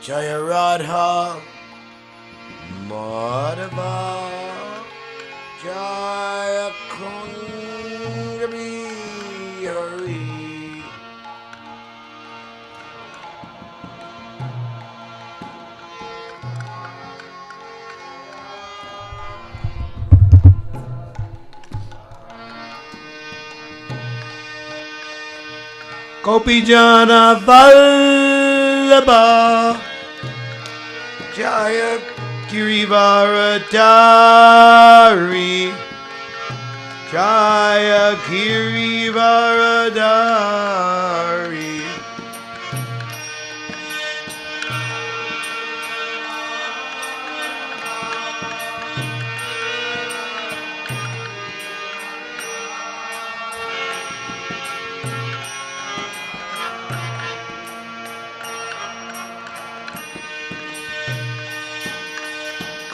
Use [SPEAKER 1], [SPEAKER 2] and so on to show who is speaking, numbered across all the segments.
[SPEAKER 1] Jaya Radha Madhava Jaya Kunja Bihari. Gopijana Vallabha Jaya Girivaradari Jaya Girivaradari.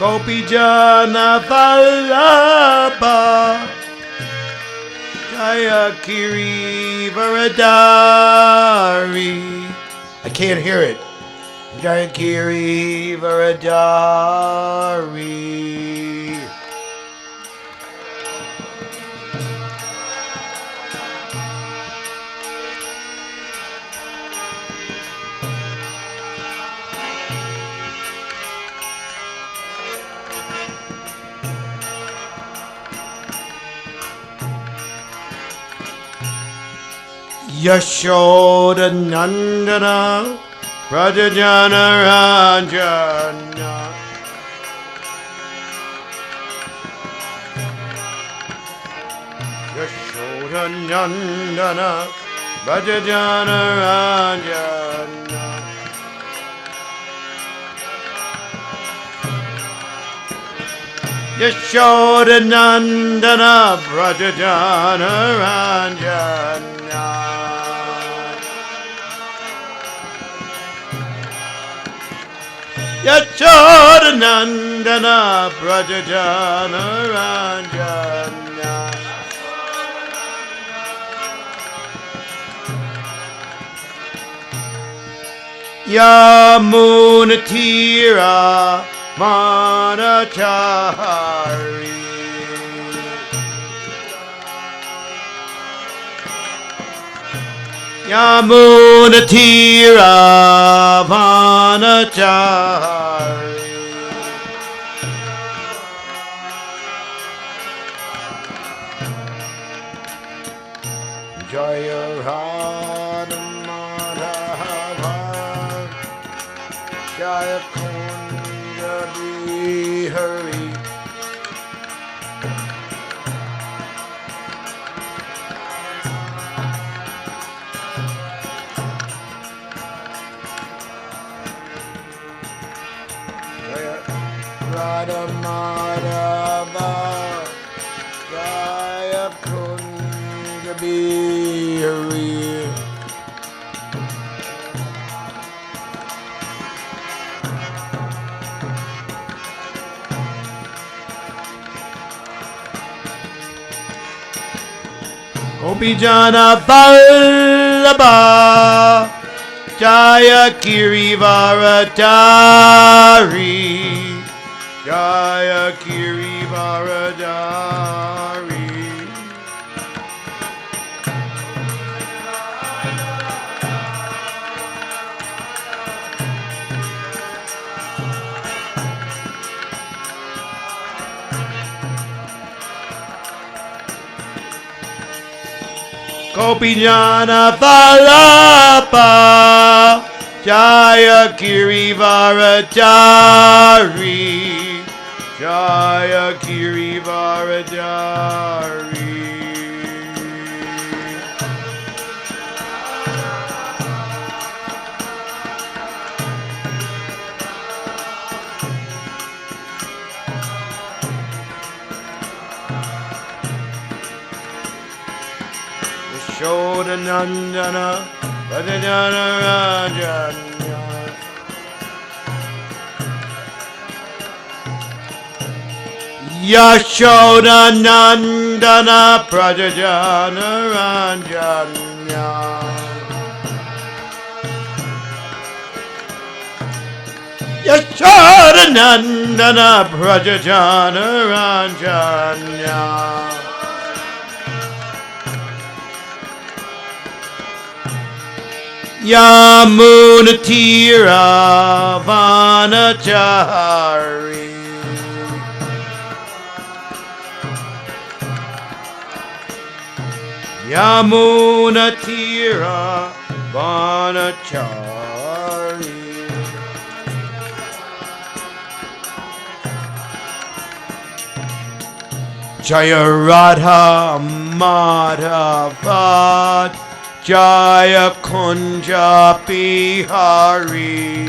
[SPEAKER 1] Gopijana Vallabha Jaya Girivaradari. I can't hear it. Jaya Girivaradari. Yashoda Nandana Rajajana Ranjana. Yashoda Nandana Rajajana Ranjana. Yashoda Nandana Rajajana Ranjana. Yashoda Nandana Brajajana Ranjana. Yamunatira Manachari. Yamunatira Manachari. Jaya Radha Madhava Jaya Kunja Bihari. Radha Madhava Jaya Kunja Bihari. Gopijana Vallabha Jaya Girivaradari Jaya Girivaradari. Gopijana Vallabha Jaya Girivaradari Jaya Girivaradari. Yashoda Nandana Rajajana Ranjana. Yashoda Nandana Prajajana Ranjana. Yashodanandana Prajajana Ranjanya Yamunatira Vanachari Yamunatira Vanachari Jaya Radha Madhava Jaya Kunja Bihari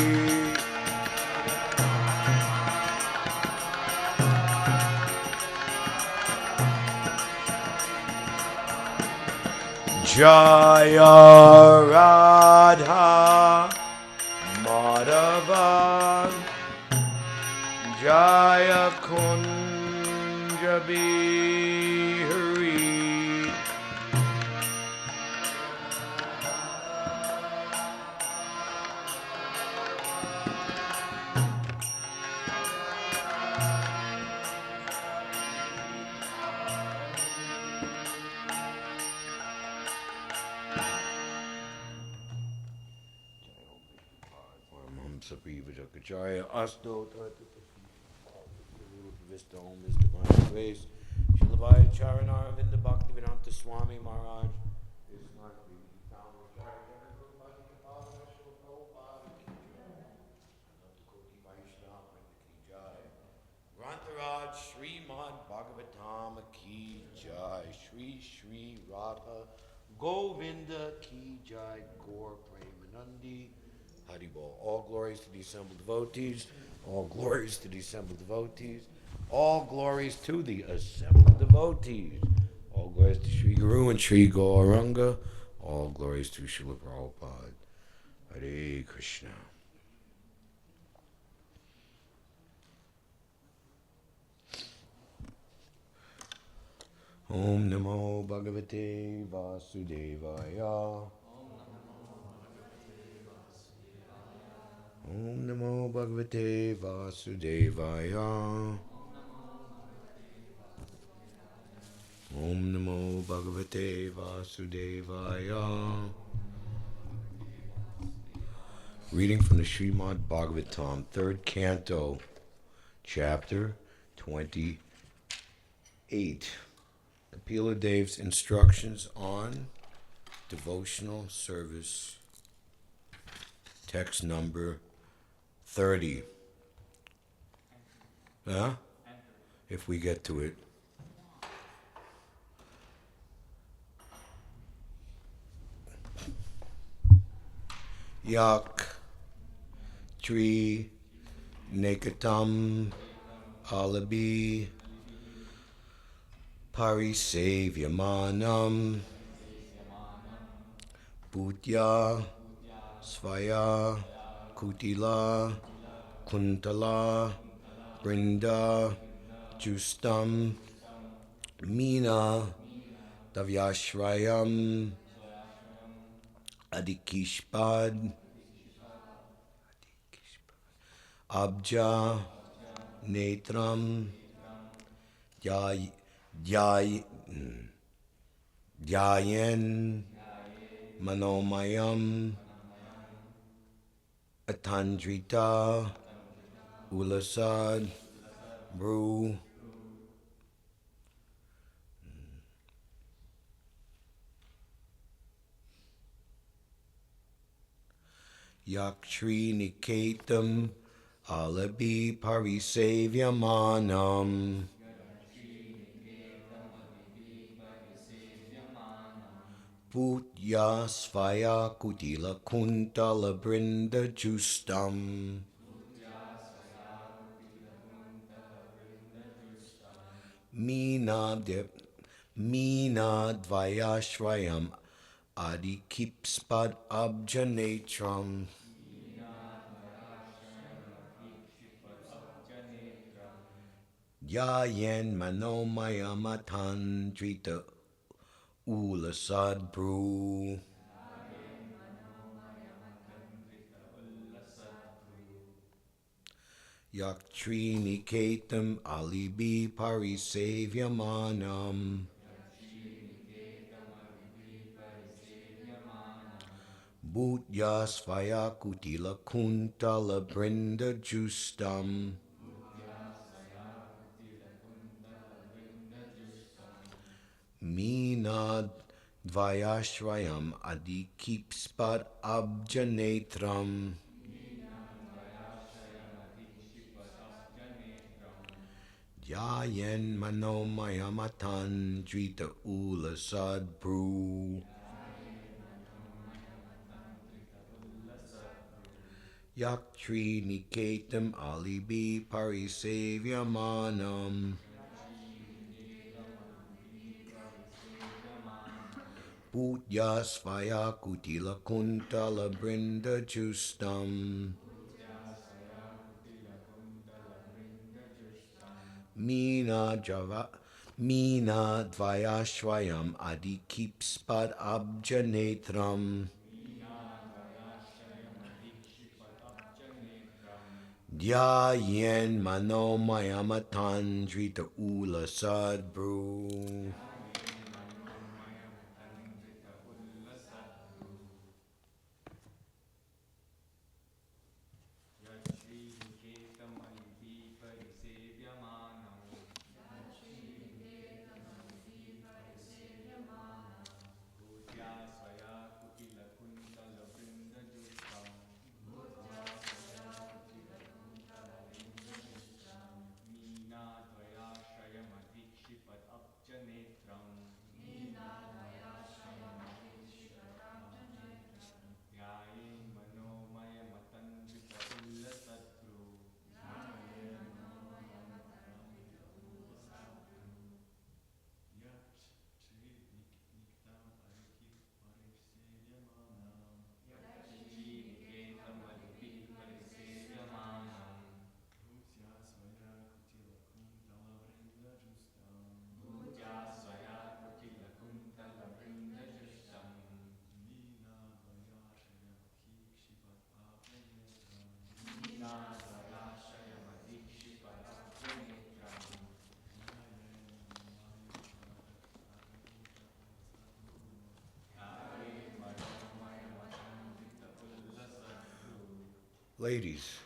[SPEAKER 1] Jaya Radha Madhava Jaya Kunja Bihari Jaya Asto Vista Om is divine grace. Shilabhaya Charanara Vinda Bhaktivedanta Swami Maharaj is not the town of Grantaraj Śrimad Bhāgavatam Ki Jai Shri Shri Radha Govinda Ki Jai Gaur Premanandi Haribol. All glories to the assembled devotees. All glories to the assembled devotees. All glories to the assembled devotees. All glories to Sri Guru and Sri Gauranga. All glories to Srila Prabhupada. Hare Krishna. Om Namo Bhagavate Vasudevaya. Om Namo Bhagavate Vasudevaya. Om Namo Bhagavate Vasudevaya. Reading from the Śrimad Bhāgavatam, 3rd Canto, Chapter 28. Apila Dev's instructions on devotional service. Text number 30. Huh? If we get to it. Yak Tri Nekatam Alabi Parisevyamanam Bhutya Svaya Kutila Kuntala Brinda Justam Mina Davyashrayam Adikishpad Abja Netram Dhyayen Manomayam Atandrita Ulasad Bru Yakshri Niketam Alabi Parisevyamanam Putya Svaya Kutila Kuntala Brinda Justam Mina Dvayashrayam Adi Kipspad Abjanetram Yayen Manomayamatan Drita Ulasad Bru Yaktri Niketam Alibi Parisevyamanam Bhutya Svaya Kutila Kuntala Brinda Justam Meena Dvayashrayam Adikipspat Abjanetram Yayen Manomayamatan Drita Ula Sadbru Yaktri Niketam Alibi Parisevyamanam Putya Svaya Kutila Kuntala Brinda Justam Meena Dvayashvayam Adikipspat Abjanetram Dhyayen Manomayamatan Drita Ula Sadbru Ladies,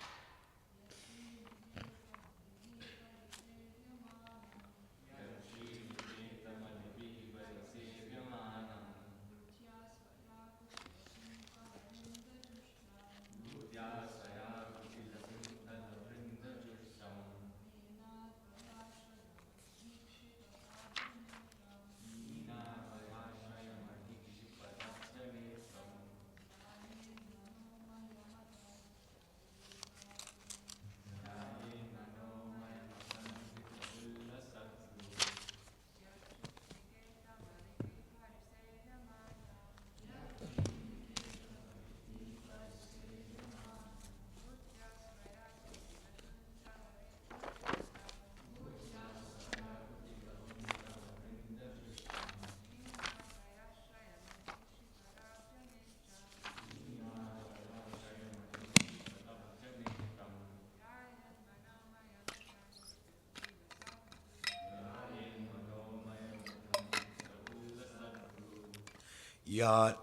[SPEAKER 1] Yat,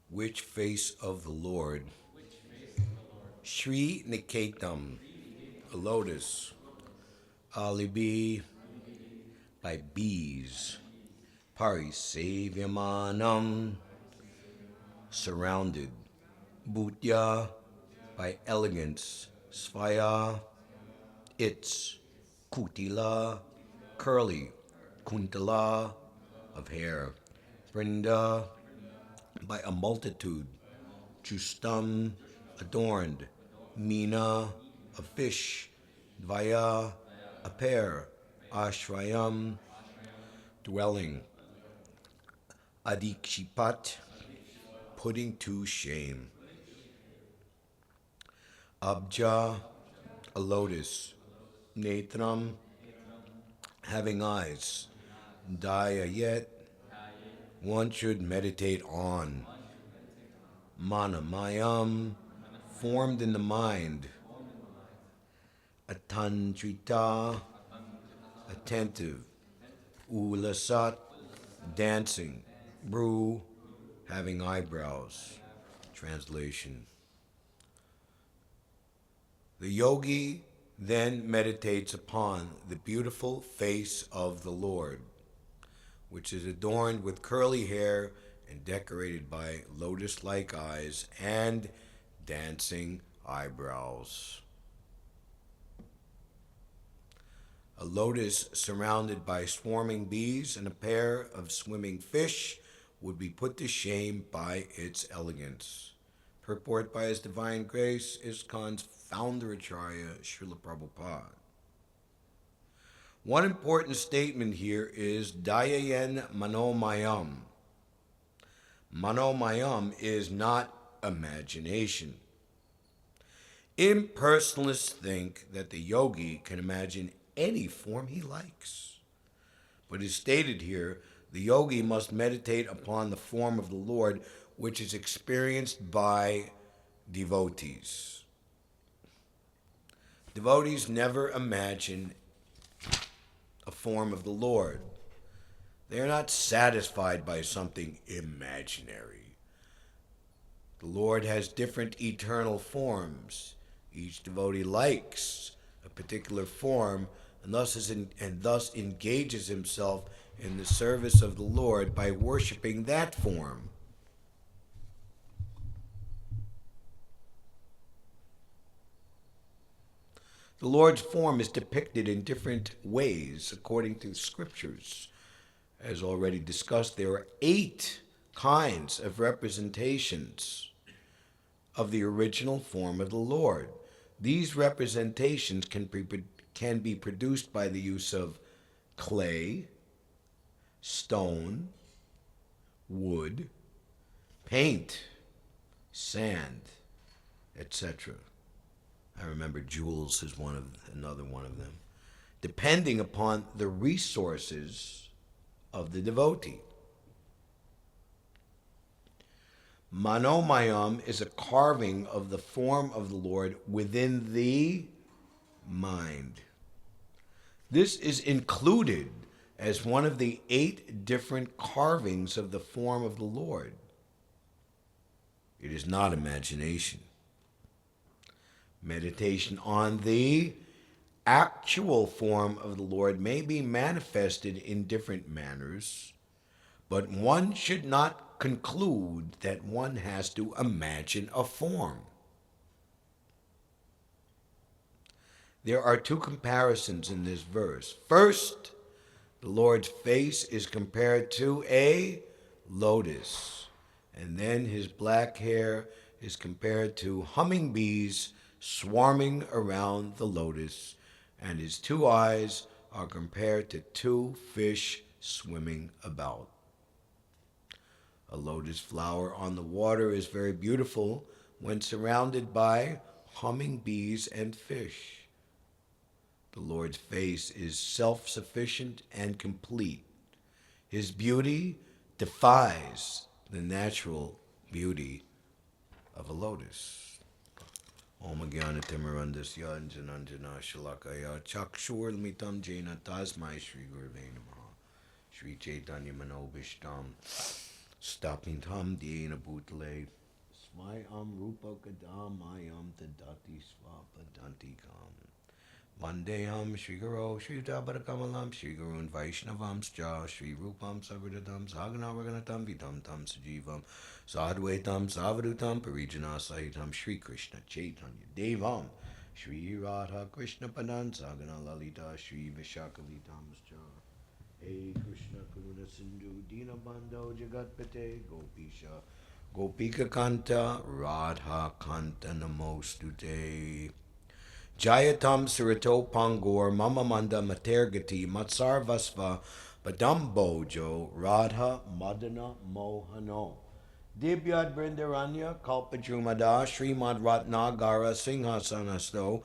[SPEAKER 1] which face of the Lord? Shri Niketam, a lotus. Alibi, by bees. Parisevyamanam, surrounded. Bhutya, by elegance. Svaya, its. Kutila, curly. Kuntala, of hair. Brinda, by a multitude. Justam, adorned. Meena, a fish. Dvaya, a pair. Ashrayam, dwelling. Adikshipat, putting to shame. Abja, a lotus. Netram, having eyes. Daya yet, one should meditate on. Manamayam, formed in the mind. Atantrita, attentive. Ulasat, dancing. Bru, having eyebrows. Translation. The yogi then meditates upon the beautiful face of the Lord, which is adorned with curly hair and decorated by lotus-like eyes and dancing eyebrows. A lotus surrounded by swarming bees and a pair of swimming fish would be put to shame by its elegance. Purport by His Divine Grace, ISKCON's founder Acharya, Srila Prabhupada. One important statement here is Dayayen Manomayam. Manomayam is not imagination. Impersonalists think that the yogi can imagine any form he likes. But as stated here, the yogi must meditate upon the form of the Lord, which is experienced by devotees. Devotees never imagine a form of the Lord. They are not satisfied by something imaginary. The Lord has different eternal forms. Each devotee likes a particular form and thus engages himself in the service of the Lord by worshiping that form. The Lord's form is depicted in different ways according to the scriptures. As already discussed, there are 8 kinds of representations of the original form of the Lord. These representations can be produced by the use of clay, stone, wood, paint, sand, etc. I remember jewels is another one of them, depending upon the resources of the devotee. Manomayam is a carving of the form of the Lord within the mind. This is included as one of the 8 different carvings of the form of the Lord. It is not imagination. Meditation on the actual form of the Lord may be manifested in different manners, but one should not conclude that one has to imagine a form. There are 2 comparisons in this verse. First, the Lord's face is compared to a lotus, and then his black hair is compared to humming bees swarming around the lotus, and his 2 eyes are compared to 2 fish swimming about. A lotus flower on the water is very beautiful when surrounded by humming bees and fish. The Lord's face is self-sufficient and complete. His beauty defies the natural beauty of a lotus. Om Jnana Timirandasya Anjananjana Shalakaya Chakshurlmitam Jaina Tasmai Shri Gurve Namaha Shri Chaitanya Manobishtam Stapintam Dhyena Bhutale Smayam Rupa Kadamayam Tadati Svapadantikam Vandeham Shri Guru Shri Tabarakamalam Shri Gurun Vaishnavamscha Shri Rupam Savridadam Saganavaganatam Vitam Tam Sajivam Sadhvaitam Savadutam Parijana Sahitam Shri Krishna Chaitanya Devam Shri Radha Krishna Padan Sagana Lalita Shri Vishakalitamscha Hey Krishna Karuna Sindhu Dinabandho Jagatpate Gopisha Gopika Kanta Radha Kanta Namostute Jayatam Surato Pangor Mamamanda Matergati Matsar Vasva Badambojo Radha Madana Mohano Dibyad Brindaranya Kalpajumada Śrimad Ratnagara Singhasanasto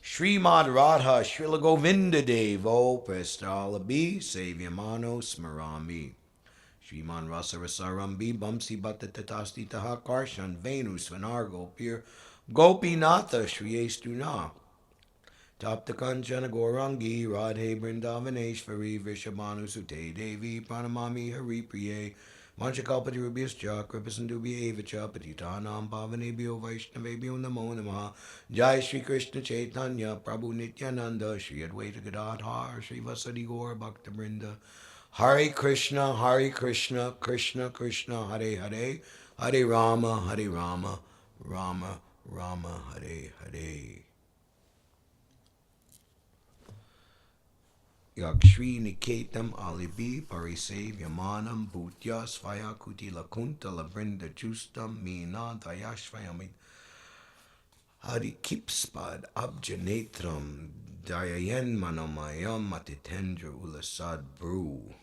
[SPEAKER 1] Śrimad Radha Srila Govinda Devo Prestalabi Savyamano Smarami Śriman Rasarasarambi Bamsi Bhattatatasti Taha Karshan Venu Svanargo Pir Gopinatha Shriyestuna Tapta Kanchana Gorangi Radhe Brindavaneshvari Vishabhanu Sute Devi Pranamami Hari Priye Vanchakalpati Rubhyascha Kripasindubhya Evacha Patitanam Pavanebhyo Vaishnavebhyo Namo Namaha Jai Shri Krishna Chaitanya Prabhu Nityananda Shri Advaita Gadadhar Shri Vasadi Gaur Bhakta Brinda Hare Krishna Krishna Krishna Hare Hare Hare Rama Rama Rama Hare Hare Yakshri Niketam Alibi Parisev Yamanam Bhutya Svaya Kutila Kunta Labrinda Justam Mina Dayashvayamid Hari Kipspad Abjanetram Dayayan Manomayam Matitendra Ulasad Bru.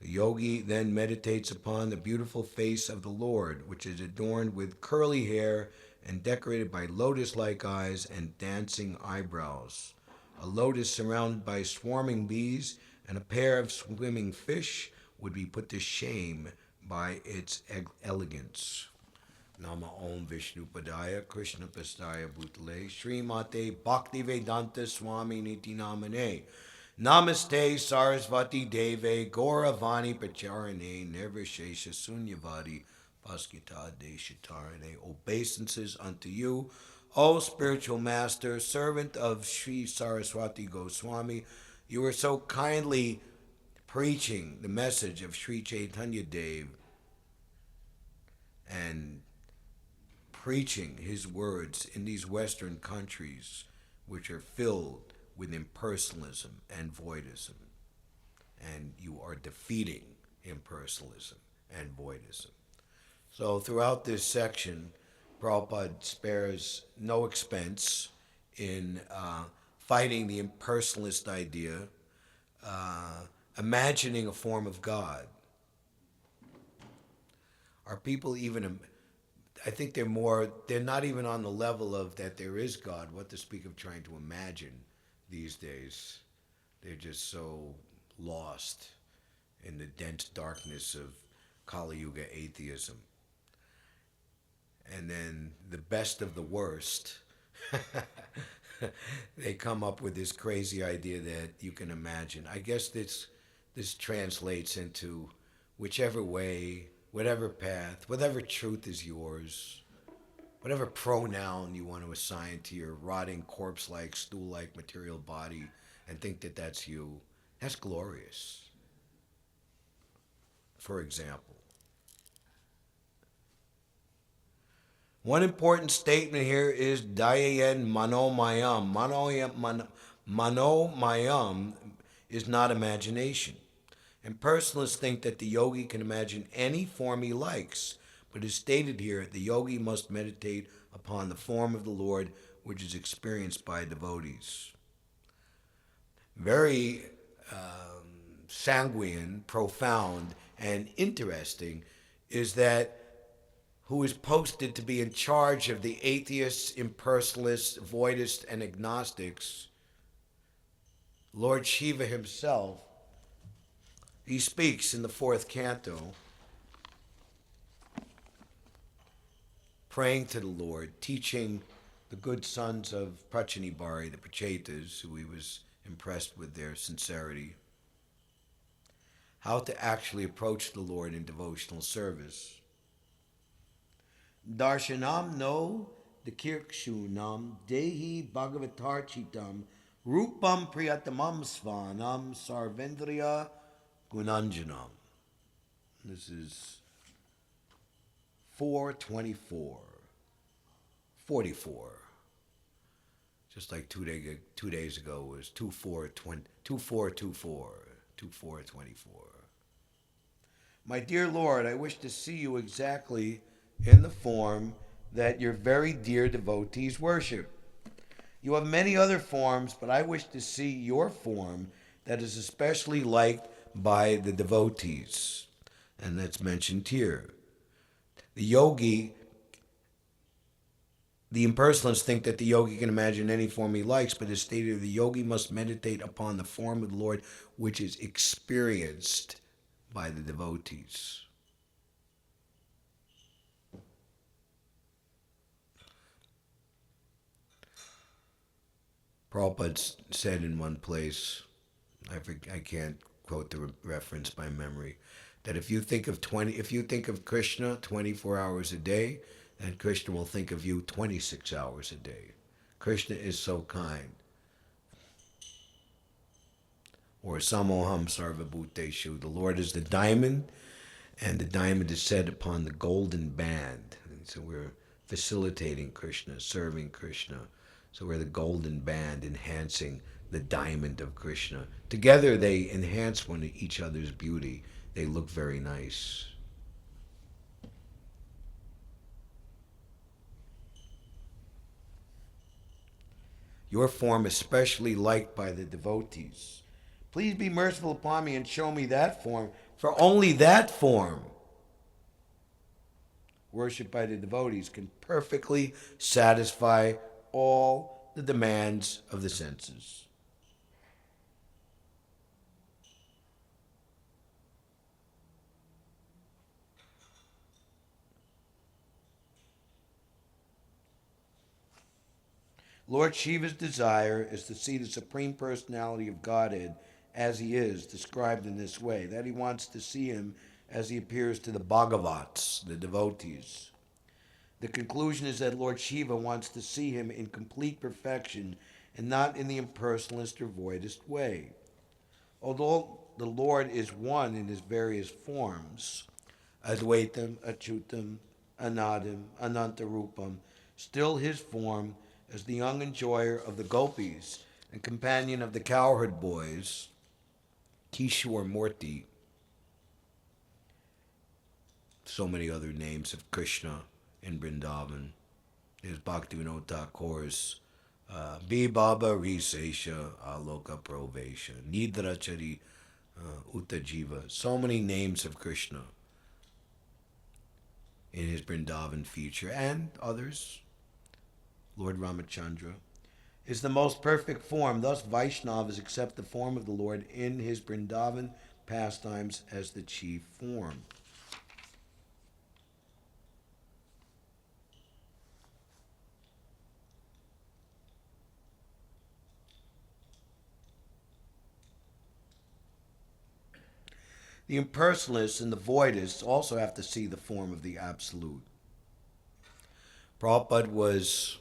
[SPEAKER 1] The yogi then meditates upon the beautiful face of the Lord, which is adorned with curly hair and decorated by lotus-like eyes and dancing eyebrows. A lotus surrounded by swarming bees and a pair of swimming fish would be put to shame by its elegance. Nama Om Vishnu Padaya Krishna Pastaya Bhutale Srimate Bhaktivedanta Swami Niti Namane Namaste Sarasvati Deve Gauravani Pacharane Nirvishesha Sunyavadi Paskita Deshatarane. Obeisances unto you, O spiritual master, servant of Sri Saraswati Goswami. You are so kindly preaching the message of Sri Chaitanya Dev and preaching his words in these Western countries, which are filled with impersonalism and voidism. And you are defeating impersonalism and voidism. So throughout this section, Prabhupada spares no expense in fighting the impersonalist idea, imagining a form of God. Are people even, I think they're not even on the level of that there is God, what to speak of trying to imagine these days. They're just so lost in the dense darkness of Kali Yuga atheism. And then the best of the worst, they come up with this crazy idea that you can imagine. I guess this translates into whichever way, whatever path, whatever truth is yours, whatever pronoun you want to assign to your rotting corpse-like, stool-like material body and think that that's you, that's glorious. For example, one important statement here is Dayayan Manomayam. Manomayam is not imagination. And personalists think that the yogi can imagine any form he likes, but as stated here, the yogi must meditate upon the form of the Lord, which is experienced by devotees. Very sanguine, profound, and interesting is that who is posted to be in charge of the atheists, impersonalists, voidists, and agnostics, Lord Shiva himself. He speaks in the 4th canto, praying to the Lord, teaching the good sons of Prachinibari, the Prachetas, who he was impressed with their sincerity, how to actually approach the Lord in devotional service. Darshanam no Dakirkshunam Dehi Bhagavatarchitam Rupam Priyatamam Svanam Sarvendriya Gunanjanam. This is 424, 44. Just like 2 days ago was 2424, 2424. My dear Lord, I wish to see you exactly in the form that your very dear devotees worship. You have many other forms, but I wish to see your form that is especially liked by the devotees. And that's mentioned here. The impersonalists think that the yogi can imagine any form he likes, but as stated, the yogi must meditate upon the form of the Lord, which is experienced by the devotees. Prabhupada said in one place, I can't quote the reference by memory, that if you think of Krishna 24 hours a day, then Krishna will think of you 26 hours a day. Krishna is so kind. Or Samoham Sarvabhuteshu. The Lord is the diamond, and the diamond is set upon the golden band. And so we're facilitating Krishna, serving Krishna. So we're the golden band enhancing the diamond of Krishna. Together they enhance each other's beauty. They look very nice. Your form especially liked by the devotees. Please be merciful upon me and show me that form, for only that form, worshipped by the devotees, can perfectly satisfy all the demands of the senses. Lord Shiva's desire is to see the Supreme Personality of Godhead as he is, described in this way, that he wants to see him as he appears to the Bhagavats, the devotees. The conclusion is that Lord Shiva wants to see him in complete perfection and not in the impersonalist or voidist way. Although the Lord is one in his various forms, Advaitam, Achyutam, Anadam, Anantarupam, still his form as the young enjoyer of the gopis and companion of the cowherd boys, Kishore Murti, so many other names of Krishna in Vrindavan. There's Bhaktivinoda Thakur's Bibaba Risesha Aloka Provesha Nidrachari Uttajiva. So many names of Krishna in his Vrindavan feature, and others. Lord Ramachandra is the most perfect form. Thus, Vaishnavas accept the form of the Lord in his Vrindavan pastimes as the chief form. The impersonalists and the voidists also have to see the form of the Absolute. Prabhupada was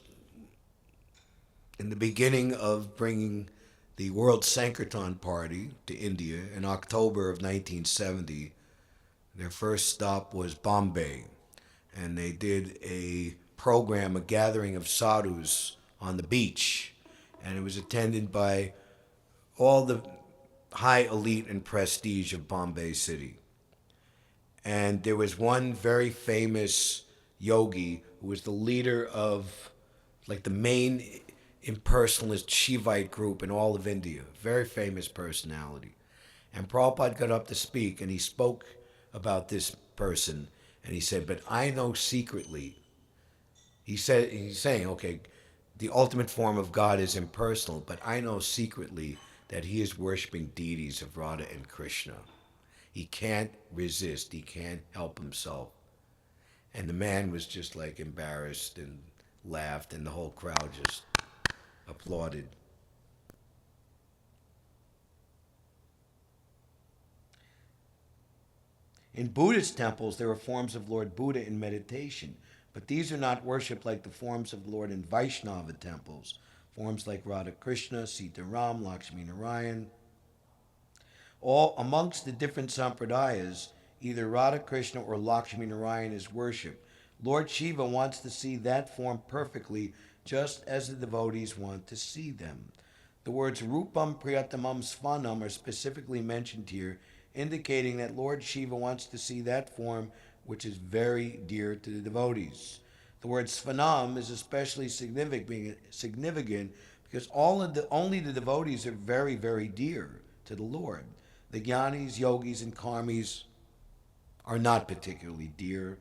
[SPEAKER 1] in the beginning of bringing the World Sankirtan Party to India in October of 1970. Their first stop was Bombay, and they did a program, a gathering of sadhus on the beach, and it was attended by all the high elite and prestige of Bombay City. And there was one very famous yogi who was the leader of like the main impersonalist Shivite group in all of India. Very famous personality. And Prabhupada got up to speak, and he spoke about this person, and he said, but I know secretly, he's saying, okay, the ultimate form of God is impersonal, but I know secretly that he is worshiping deities of Radha and Krishna. He can't resist. He can't help himself. And the man was just like embarrassed and laughed, and the whole crowd just applauded. In Buddhist temples, there are forms of Lord Buddha in meditation, but these are not worshipped like the forms of the Lord in Vaishnava temples. Forms like Radha Krishna, Sita Ram, Lakshmi Narayan. All amongst the different sampradayas, either Radha Krishna or Lakshmi Narayan is worshipped. Lord Shiva wants to see that form perfectly, just as the devotees want to see them. The words Rupam Priyatamam Svanam are specifically mentioned here, indicating that Lord Shiva wants to see that form which is very dear to the devotees. The word Svanam is especially significant because only the devotees are very, very dear to the Lord. The Jnanis, Yogis, and Karmis are not particularly dear,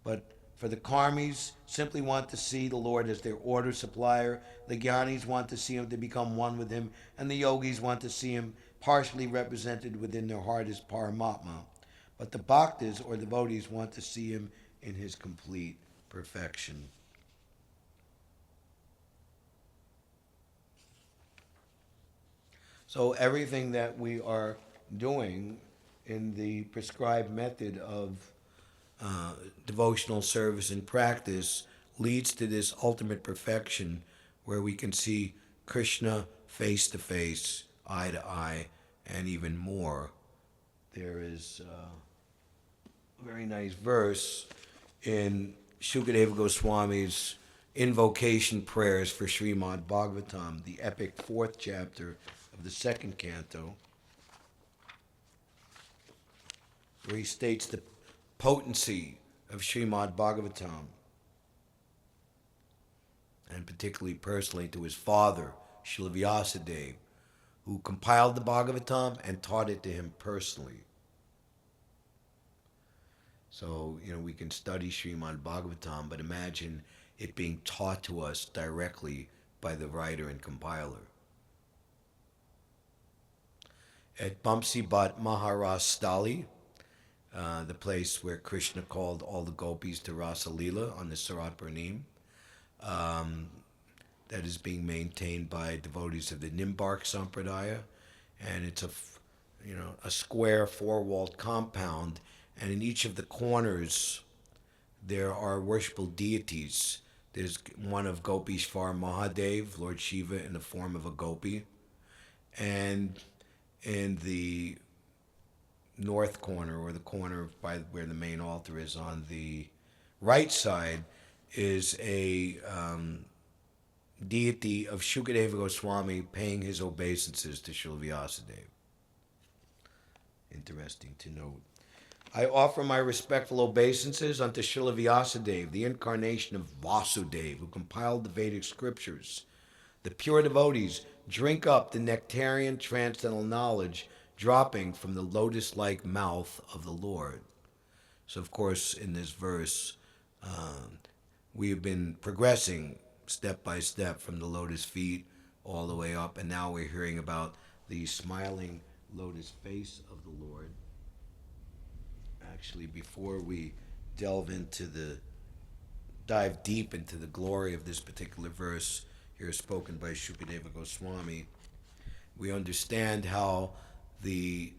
[SPEAKER 1] but for the Karmis, simply want to see the Lord as their order supplier. The Jnanis want to see him to become one with him, and the Yogis want to see him partially represented within their heart as Paramatma. But the Bhaktas, or devotees, want to see him in his complete perfection. So everything that we are doing in the prescribed method of devotional service and practice leads to this ultimate perfection where we can see Krishna face to face, eye to eye, and even more. There is a very nice verse in Shukadeva Goswami's invocation prayers for Śrimad Bhāgavatam, the epic 4th chapter of the 2nd canto, where he states the potency of Śrimad Bhāgavatam, and particularly personally to his father, Srila Vyasadeva, who compiled the Bhāgavatam and taught it to him personally. So, we can study Śrimad Bhāgavatam, but imagine it being taught to us directly by the writer and compiler. At Bamsi Bhat Maharaj Stali, the place where Krishna called all the gopis to Rasa Leela on the Sarat Purnim, that is being maintained by devotees of the Nimbark Sampradaya, and it's a square 4-walled compound, and in each of the corners there are worshipful deities. There's one of Gopishvar Mahadev, Lord Shiva in the form of a gopi, and in the north corner, or the corner by where the main altar is on the right side, is a deity of Shukadeva Goswami paying his obeisances to Srila Vyasadeva. Interesting to note. I offer my respectful obeisances unto Srila Vyasadeva, the incarnation of Vasudeva, who compiled the Vedic scriptures. The pure devotees drink up the nectarian transcendental knowledge dropping from the lotus-like mouth of the Lord. So, of course, in this verse, we have been progressing step by step from the lotus feet all the way up, and now we're hearing about the smiling lotus face of the Lord. Actually, before we dive deep into the glory of this particular verse here spoken by Shukadeva Goswami, we understand how the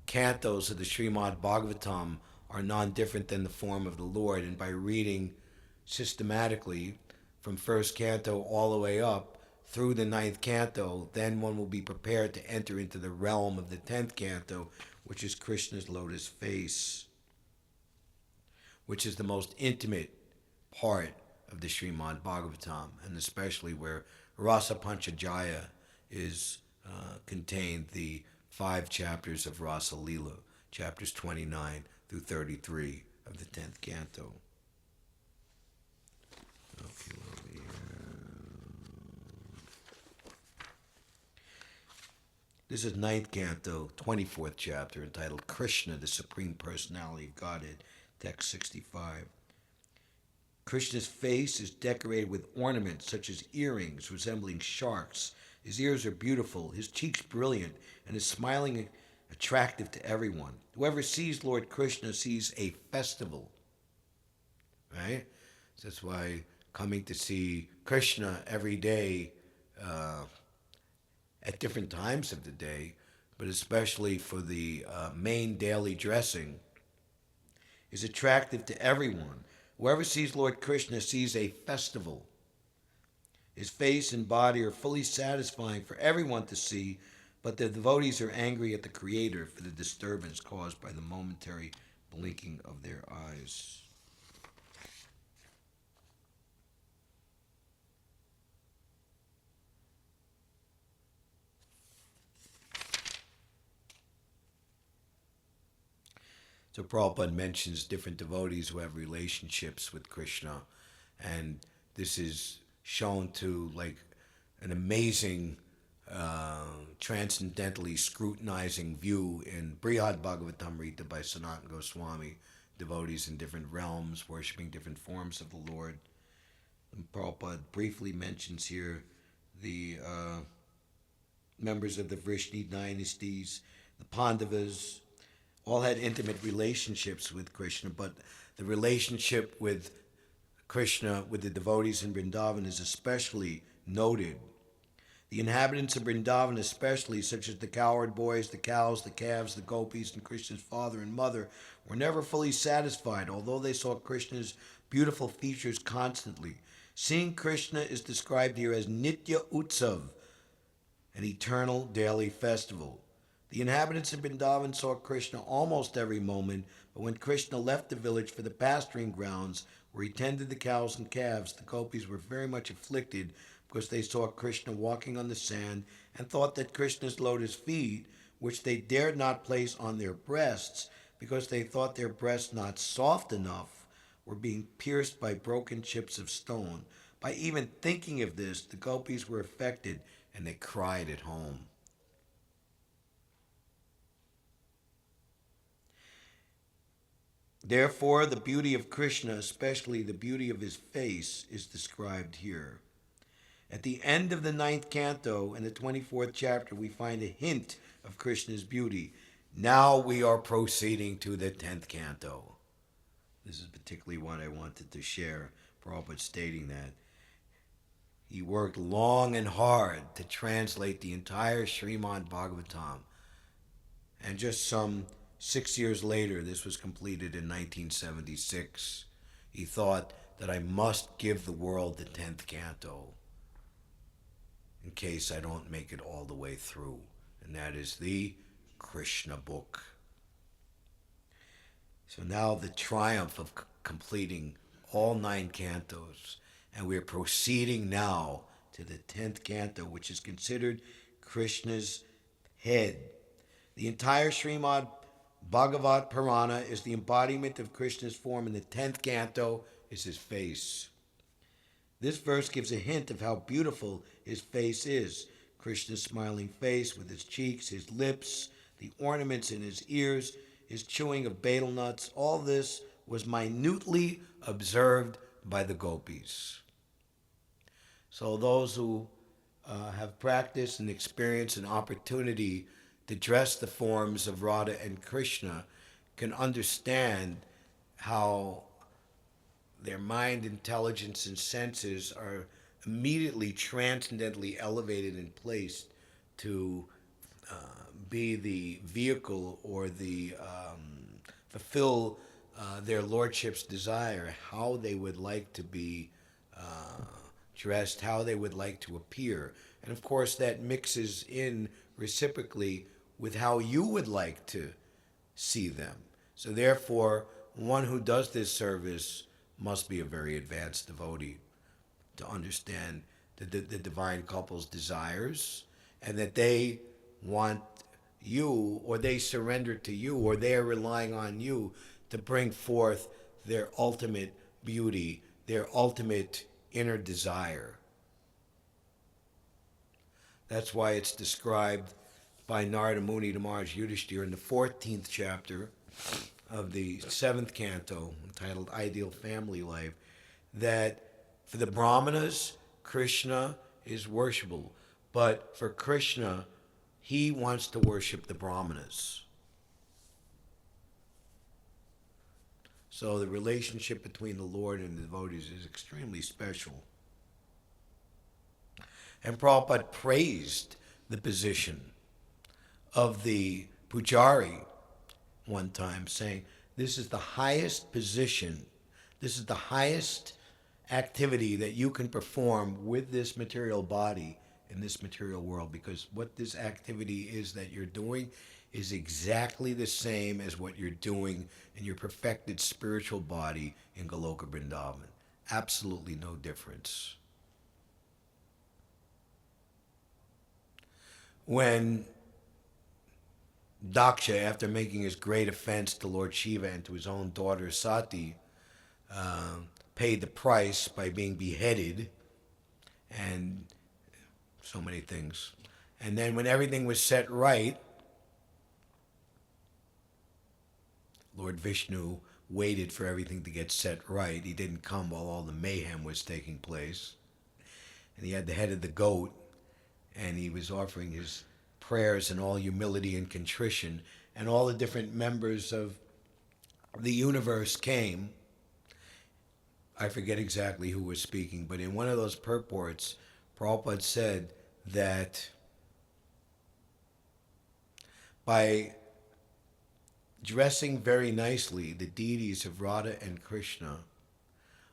[SPEAKER 1] cantos of the Śrimad Bhāgavatam are non-different than the form of the Lord, and by reading systematically from first canto all the way up through the 9th canto, then one will be prepared to enter into the realm of the 10th canto, which is Krishna's lotus face, which is the most intimate part of the Śrimad Bhāgavatam, and especially where Rasa Panchajaya is contained, the 5 chapters of Rasa Leela, chapters 29 through 33 of the 10th canto. Okay, over here. This is 9th canto, 24th chapter, entitled Krishna, the Supreme Personality of Godhead, text 65. Krishna's face is decorated with ornaments such as earrings resembling sharks. His ears are beautiful, his cheeks brilliant, and his smiling attractive to everyone. Whoever sees Lord Krishna sees a festival. Right? So that's why coming to see Krishna every day, at different times of the day, but especially for the main daily dressing, is attractive to everyone. Whoever sees Lord Krishna sees a festival. His face and body are fully satisfying for everyone to see, but the devotees are angry at the Creator for the disturbance caused by the momentary blinking of their eyes. So Prabhupada mentions different devotees who have relationships with Krishna, and this is shown to like an amazing, transcendentally scrutinizing view in Brihad Bhagavatamrita by Sanatana Goswami, devotees in different realms, worshipping different forms of the Lord. And Prabhupada briefly mentions here the members of the Vrishni dynasties, the Pandavas, all had intimate relationships with Krishna, but the relationship with Krishna, with the devotees in Vrindavan, is especially noted. The inhabitants of Vrindavan especially, such as the cowherd boys, the cows, the calves, the gopis, and Krishna's father and mother, were never fully satisfied, although they saw Krishna's beautiful features constantly. Seeing Krishna is described here as Nitya Utsav, an eternal daily festival. The inhabitants of Vrindavan saw Krishna almost every moment, but when Krishna left the village for the pasturing grounds where he tended the cows and calves, the gopis were very much afflicted because they saw Krishna walking on the sand and thought that Krishna's lotus feet, which they dared not place on their breasts because they thought their breasts not soft enough, were being pierced by broken chips of stone. By even thinking of this, the gopis were affected and they cried at home. Therefore, the beauty of Krishna, especially the beauty of his face, is described here. At the end of the 9th canto, in the 24th chapter, we find a hint of Krishna's beauty. Now we are proceeding to the 10th canto. This is particularly what I wanted to share, Prabhupada stating that. He worked long and hard to translate the entire Śrimad Bhāgavatam. And just some 6 years later, this was completed in 1976. He thought that I must give the world the 10th canto in case I don't make it all the way through. And that is the Krishna book. So now the triumph of completing all 9 cantos. And we're proceeding now to the 10th canto, which is considered Krishna's head. The entire Śrimad Bhāgavad Purana is the embodiment of Krishna's form, and the 10th canto is his face. This verse gives a hint of how beautiful his face is. Krishna's smiling face with his cheeks, his lips, the ornaments in his ears, his chewing of betel nuts, all this was minutely observed by the gopis. So those who have practiced and experienced an opportunity to dress the forms of Radha and Krishna can understand how their mind, intelligence, and senses are immediately transcendently elevated and placed to be the vehicle or the fulfill their lordship's desire, how they would like to be dressed, how they would like to appear. And of course that mixes in reciprocally with how you would like to see them. So therefore, one who does this service must be a very advanced devotee to understand the divine couple's desires and that they want you, or they surrender to you, or they are relying on you to bring forth their ultimate beauty, their ultimate inner desire. That's why it's described by Narada Muni to Maharaj Yudhishthira in the 14th chapter of the 7th canto, entitled Ideal Family Life, that for the Brahmanas, Krishna is worshipable. But for Krishna, he wants to worship the Brahmanas. So the relationship between the Lord and the devotees is extremely special. And Prabhupada praised the position of the pujari one time, saying, this is the highest position, this is the highest activity that you can perform with this material body in this material world, because what this activity is that you're doing is exactly the same as what you're doing in your perfected spiritual body in Goloka Vrindavan. Absolutely no difference. When Daksha, after making his great offense to Lord Shiva and to his own daughter Sati, paid the price by being beheaded and so many things. And then when everything was set right, Lord Vishnu waited for everything to get set right. He didn't come while all the mayhem was taking place. And he had the head of the goat, and he was offering his prayers in all humility and contrition, and all the different members of the universe came. I forget exactly who was speaking, but in one of those purports, Prabhupada said that by dressing very nicely the deities of Radha and Krishna,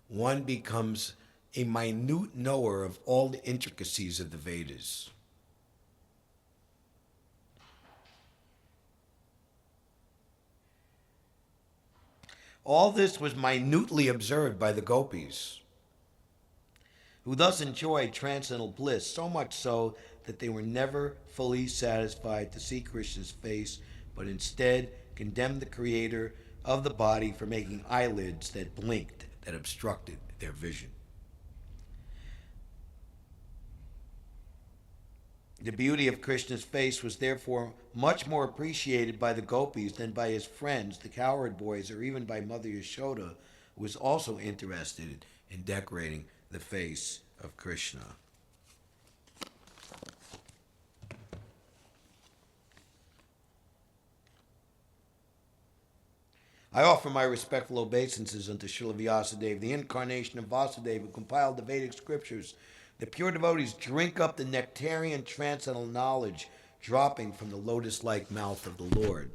[SPEAKER 1] one becomes a minute knower of all the intricacies of the Vedas. All this was minutely observed by the gopis, who thus enjoyed transcendental bliss, so much so that they were never fully satisfied to see Krishna's face, but instead condemned the creator of the body for making eyelids that blinked, that obstructed their vision. The beauty of Krishna's face was therefore much more appreciated by the gopis than by his friends, the cowherd boys, or even by Mother Yashoda, who was also interested in decorating the face of Krishna. I offer my respectful obeisances unto Srila Vyasadeva, the incarnation of Vasudeva, who compiled the Vedic scriptures. The pure devotees drink up the nectarian transcendental knowledge dropping from the lotus-like mouth of the Lord.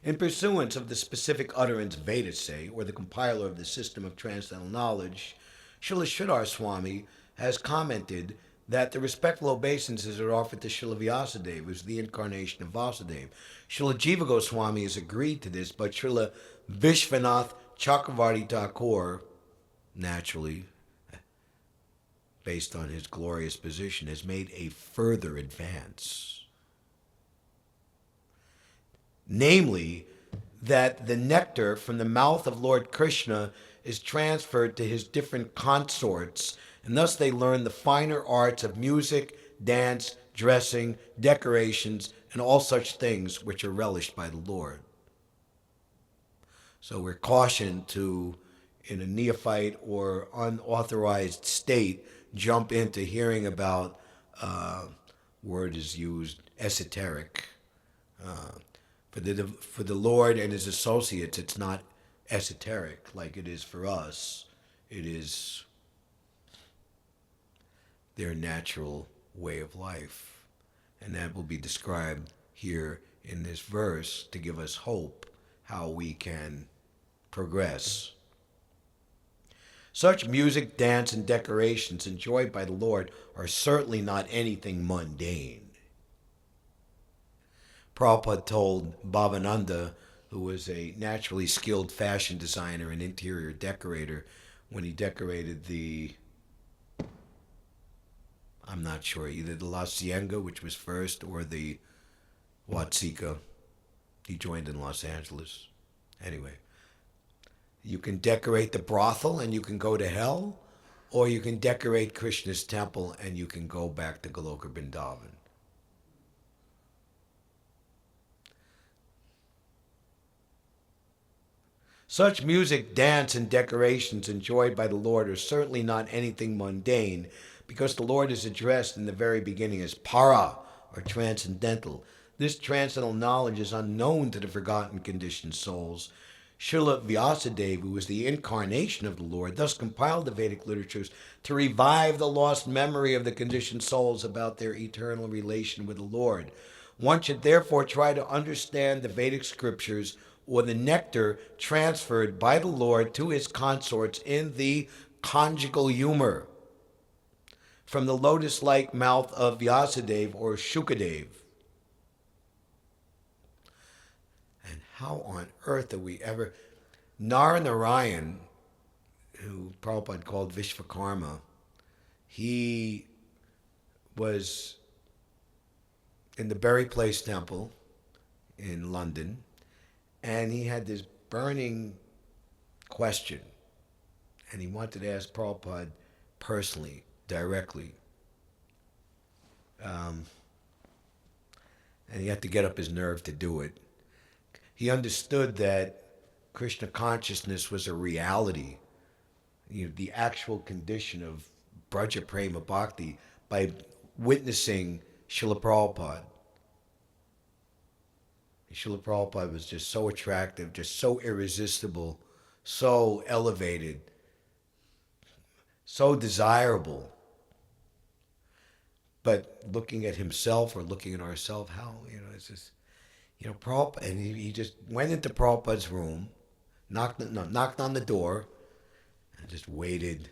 [SPEAKER 1] In pursuance of the specific utterance Vedas say, or the compiler of the system of transcendental knowledge, Srila Sridhar Swami has commented that the respectful obeisances are offered to Srila Vyasadeva, who is the incarnation of Vasudeva. Srila Jiva Goswami has agreed to this, but Srila Vishwanath Chakravarti Thakur, naturally, based on his glorious position, has made a further advance. Namely, that the nectar from the mouth of Lord Krishna is transferred to his different consorts, and thus they learn the finer arts of music, dance, dressing, decorations, and all such things which are relished by the Lord. So we're cautioned to, in a neophyte or unauthorized state, jump into hearing about, word is used, esoteric. For the Lord and his associates, it's not esoteric like it is for us. It is their natural way of life. And that will be described here in this verse to give us hope how we can progress. Such music, dance, and decorations enjoyed by the Lord are certainly not anything mundane. Prabhupada told Bhavananda, who was a naturally skilled fashion designer and interior decorator, when he decorated the, I'm not sure, either the La Cienega, which was first, or the Watsika. He joined in Los Angeles. Anyway, you can decorate the brothel and you can go to hell, or you can decorate Krishna's temple and you can go back to Goloka Vrindavan. Such music, dance, and decorations enjoyed by the Lord are certainly not anything mundane, because the Lord is addressed in the very beginning as para, or transcendental. This transcendental knowledge is unknown to the forgotten conditioned souls. Srila Vyasadeva, who is the incarnation of the Lord, thus compiled the Vedic literatures to revive the lost memory of the conditioned souls about their eternal relation with the Lord. One should therefore try to understand the Vedic scriptures, or the nectar transferred by the Lord to his consorts in the conjugal humor, from the lotus-like mouth of Vyasadeva or Shukadev. And how on earth are we ever... Nara-Narayan, who Prabhupada called Vishvakarma, he was in the Berry Place Temple in London, and he had this burning question, and he wanted to ask Prabhupada personally, directly. And he had to get up his nerve to do it. He understood that Krishna consciousness was a reality, the actual condition of Braja Prema Bhakti, by witnessing Srila Prabhupada. Srila Prabhupada was just so attractive, just so irresistible, so elevated, so desirable. But looking at himself or looking at ourselves, how, it's just, Prabhupada, and he just went into Prabhupada's room, knocked on the door, and just waited.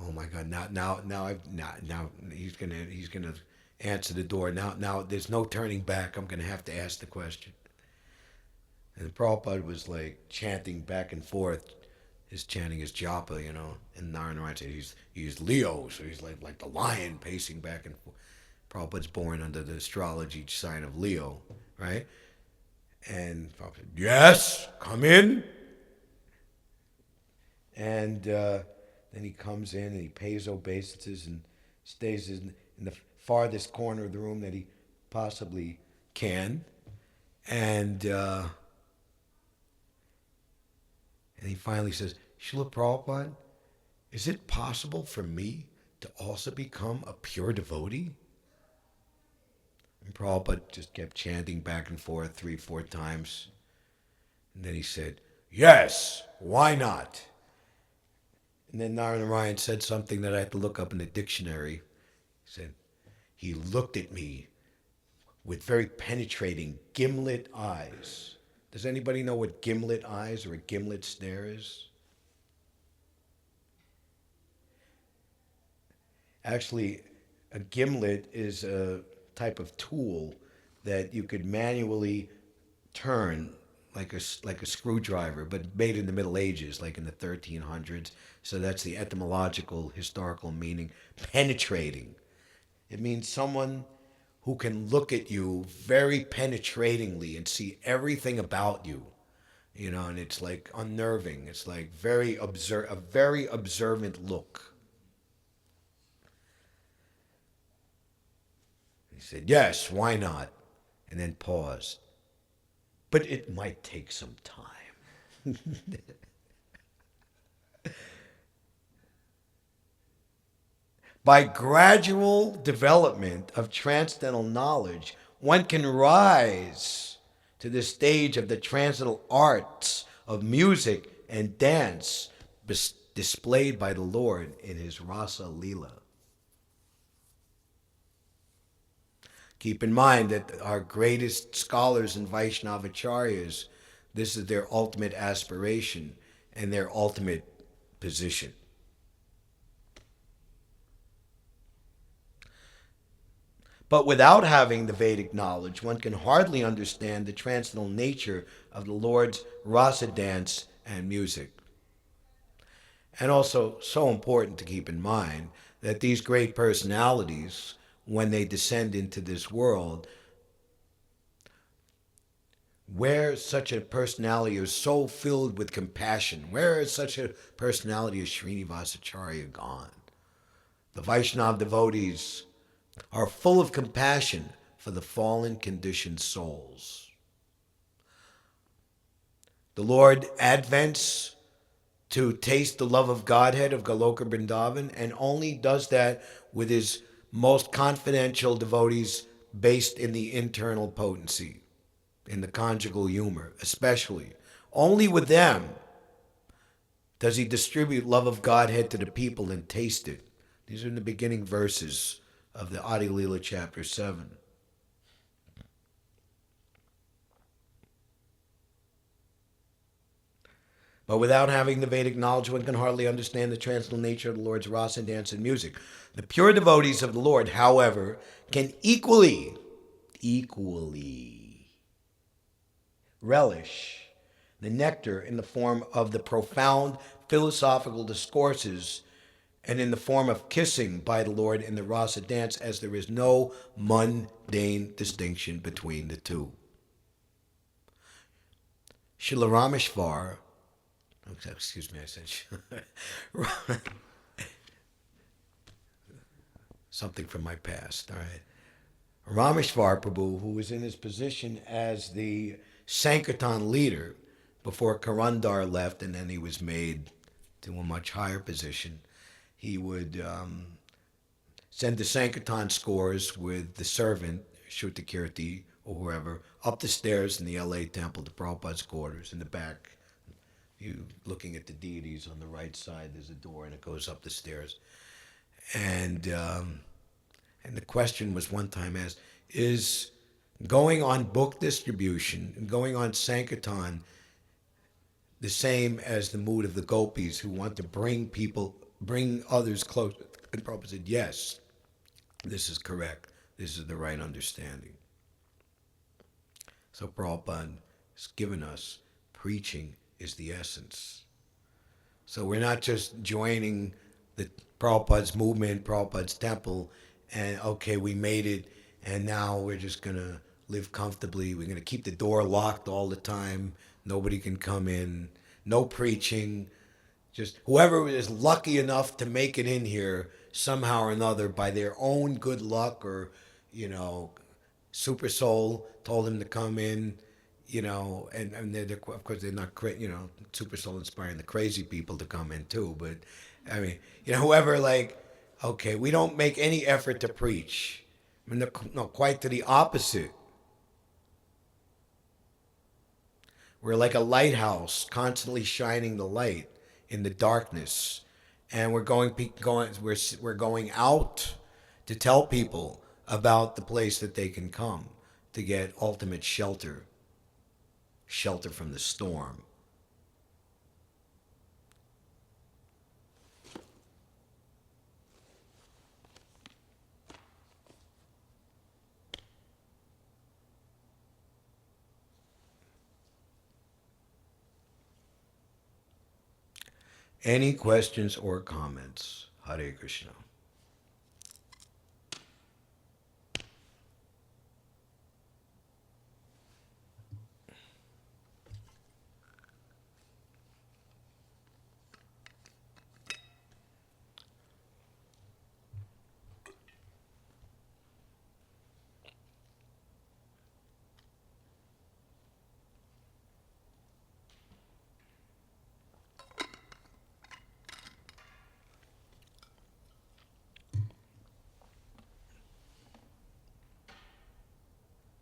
[SPEAKER 1] Oh my God! Now he's gonna answer the door. Now there's no turning back. I'm gonna have to ask the question. And Prabhupada was like chanting back and forth. He's chanting his japa, and Narayan said he's Leo, so he's like the lion pacing back and forth. Prabhupada's born under the astrology sign of Leo, right? And Prabhupada said, "Yes, come in." And then he comes in and he pays obeisances and stays in the farthest corner of the room that he possibly can. And he finally says, "Srila Prabhupada, is it possible for me to also become a pure devotee?" And Prabhupada just kept chanting back and forth 3-4 times. And then he said, "Yes, why not?" And then Narayan said something that I had to look up in the dictionary. He said, he looked at me with very penetrating gimlet eyes. Does anybody know what gimlet eyes or a gimlet stare is? Actually, a gimlet is a type of tool that you could manually turn like a screwdriver, but made in the Middle Ages, like in the 1300s. So that's the etymological, historical meaning. Penetrating. It means someone who can look at you very penetratingly and see everything about you, and it's like unnerving. It's like a very observant look. He said, "Yes, why not?" And then paused. "But it might take some time." By gradual development of transcendental knowledge, one can rise to the stage of the transcendental arts of music and dance displayed by the Lord in his Rasa Leela. Keep in mind that our greatest scholars and Vaishnavacharyas, this is their ultimate aspiration and their ultimate position. But without having the Vedic knowledge, one can hardly understand the transcendental nature of the Lord's rasa dance and music. And also, so important to keep in mind that these great personalities, when they descend into this world, where such a personality is so filled with compassion, where is such a personality as Srinivasacharya gone? The Vaishnava devotees are full of compassion for the fallen conditioned souls. The Lord advents to taste the love of Godhead of Goloka Vrindavan, and only does that with his most confidential devotees based in the internal potency, in the conjugal humor especially. Only with them does he distribute love of Godhead to the people and taste it. These are in the beginning verses of the Adi Leela chapter 7. But without having the Vedic knowledge, one can hardly understand the transcendental nature of the Lord's rasa, dance, and music. The pure devotees of the Lord, however, can equally relish the nectar in the form of the profound philosophical discourses and in the form of kissing by the Lord in the rasa dance, as there is no mundane distinction between the two. Srila Rameshwar, excuse me, I said something from my past, all right. Rameshwar Prabhu, who was in his position as the Sankirtan leader before Karandar left, and then he was made to a much higher position, he would send the Sankirtan scores with the servant, Shrutakirti, or whoever, up the stairs in the LA temple to Prabhupada's quarters. In the back, you looking at the deities on the right side, there's a door and it goes up the stairs. And the question was one time asked, is going on book distribution and going on Sankirtan the same as the mood of the gopis who want to bring others close? And Prabhupada said, yes, this is correct. This is the right understanding. So Prabhupada has given us preaching is the essence. So we're not just joining the Prabhupada's movement, Prabhupada's temple, and okay, we made it, and now we're just going to live comfortably. We're going to keep the door locked all the time. Nobody can come in. No preaching. Just whoever is lucky enough to make it in here somehow or another by their own good luck or, Super Soul told them to come in, and they're, of course they're not, Super Soul inspiring the crazy people to come in too. But, I mean, whoever okay, we don't make any effort to preach. I mean, no, quite to the opposite. We're like a lighthouse, constantly shining the light in the darkness, and we're going out to tell people about the place that they can come to get ultimate shelter from the storm. Any questions or comments? Hare Krishna.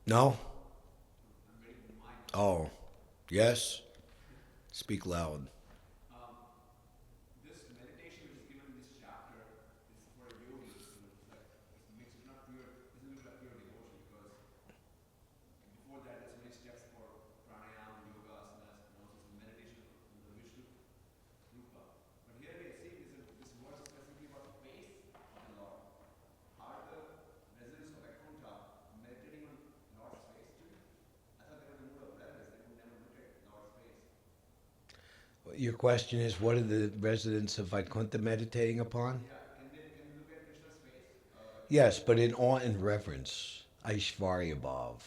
[SPEAKER 1] No? Oh, yes? Speak loud.
[SPEAKER 2] This meditation which is given in this chapter is for a yogi. It's not pure, doesn't look like pure devotion because before that there's many steps for pranayama, yoga, asanas, and also some meditation in the Vishnu Rupa. But here we are seeing this verse specifically about the face of the Lord. Are the residents of Vaikuntha meditating on Lord's face too? I thought they were in the mood of reverence. They would never look at Lord's face.
[SPEAKER 1] Your question is, what are the residents of Vaikuntha meditating upon?
[SPEAKER 2] Yeah, can they look at Krishna's face?
[SPEAKER 1] Yes, but in awe and reverence. Aishvarya Bhav.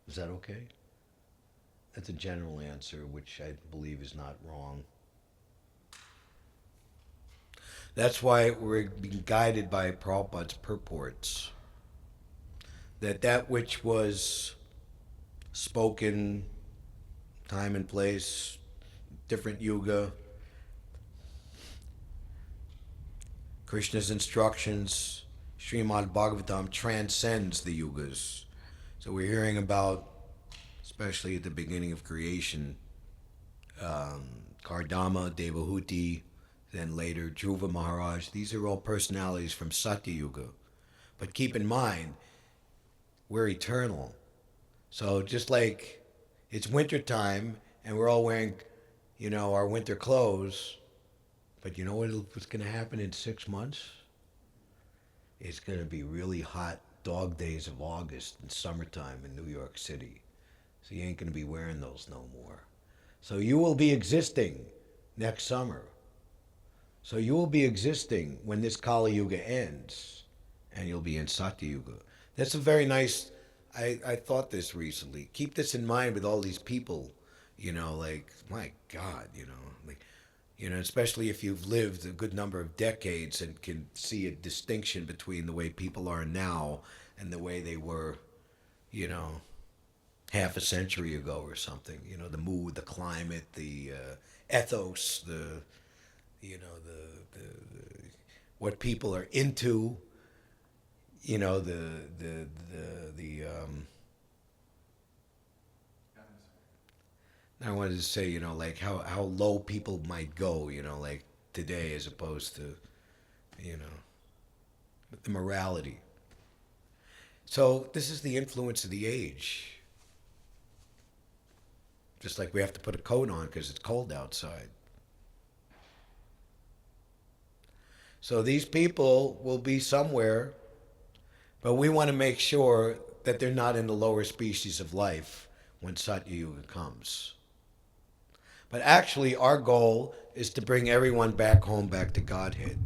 [SPEAKER 1] Is that okay? That's a general answer, which I believe is not wrong. That's why we're being guided by Prabhupada's purports. That which was spoken, time and place, different yuga, Krishna's instructions, Śrimad Bhāgavatam transcends the yugas. So we're hearing about, especially at the beginning of creation, Kardama, Devahuti, then later Dhruva Maharaj. These are all personalities from Satya Yuga. But keep in mind, we're eternal. So just like it's winter time and we're all wearing, our winter clothes, but you know what's going to happen in 6 months? It's going to be really hot dog days of August and summertime in New York City. So you ain't going to be wearing those no more. So you will be existing next summer. So you will be existing when this Kali Yuga ends, and you'll be in Satya Yuga. That's a very nice, I thought this recently. Keep this in mind with all these people, my God, especially if you've lived a good number of decades and can see a distinction between the way people are now and the way they were, half a century ago or something. The mood, the climate, the ethos, the what people are into. you know, the I wanted to say, you know, like how low people might go, you know, like today as opposed to, you know, the morality. So this is the influence of the age. Just like we have to put a coat on because it's cold outside. So these people will be somewhere, but we want to make sure that they're not in the lower species of life when Satya Yuga comes. But actually, our goal is to bring everyone back home, back to Godhead.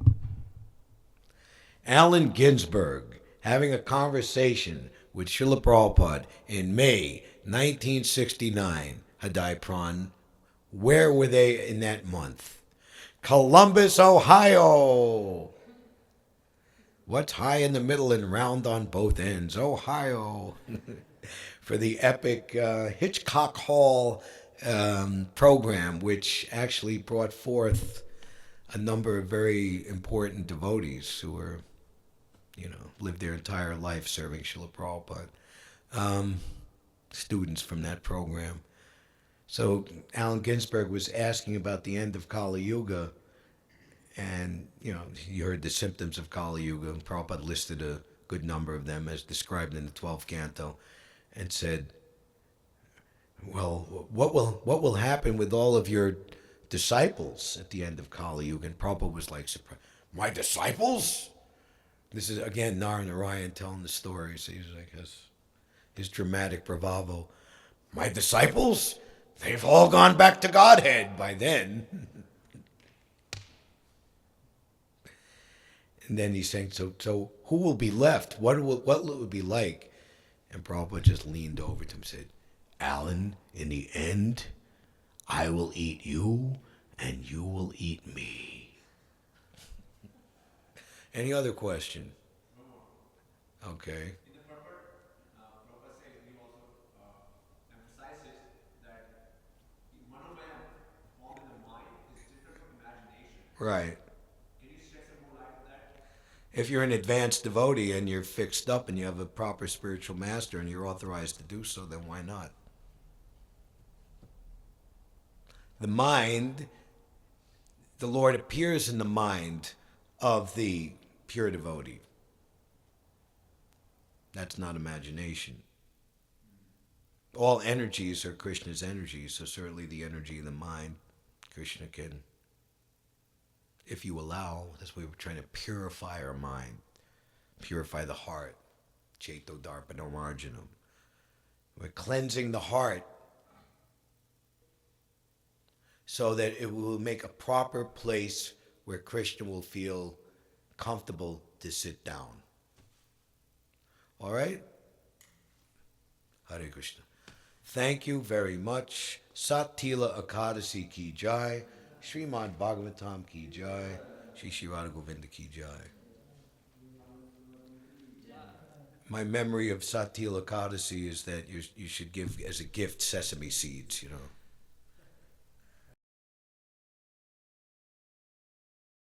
[SPEAKER 1] Allen Ginsberg having a conversation with Srila Prabhupada in May 1969, Hadai Pran. Where were they in that month? Columbus, Ohio. What's high in the middle and round on both ends? Ohio. For the epic Hitchcock Hall program, which actually brought forth a number of very important devotees who were, you know, lived their entire life serving Srila Prabhupada. Students from that program. So Allen Ginsberg was asking about the end of Kali Yuga, and, you know, you heard the symptoms of Kali Yuga. Prabhupada listed a good number of them as described in the 12th canto, and said, well, what will happen with all of your disciples at the end of Kali Yuga? And Prabhupada was like, surprised. My disciples? This is, again, Rāma-Rāya telling the story. So he's like, his dramatic bravado. My disciples? They've all gone back to Godhead by then. And then he's saying, so who will be left? What will it be like? And Prabhupada just leaned over to him and said, Alan, in the end, I will eat you and you will eat me. Any other question? Okay.
[SPEAKER 2] In the Prabhupada says, he also emphasizes that Manomaya form in the mind is different from imagination.
[SPEAKER 1] Right.
[SPEAKER 2] Can you shed some more light on that?
[SPEAKER 1] If you're an advanced devotee and you're fixed up and you have a proper spiritual master and you're authorized to do so, then why not? The mind, the Lord appears in the mind of the pure devotee. That's not imagination. All energies are Krishna's energies, so certainly the energy in the mind, Krishna can, if you allow, that's why we're trying to purify our mind, purify the heart, Cheto Darpana Marjanam. We're cleansing the heart so that it will make a proper place where Krishna will feel comfortable to sit down. All right? Hare Krishna. Thank you very much. Satila Akadasi ki jai. Śrimad Bhāgavatam ki jai. Shri Shri Radha Govinda ki jai. My memory of Satila Akadasi is that you should give as a gift sesame seeds, you know.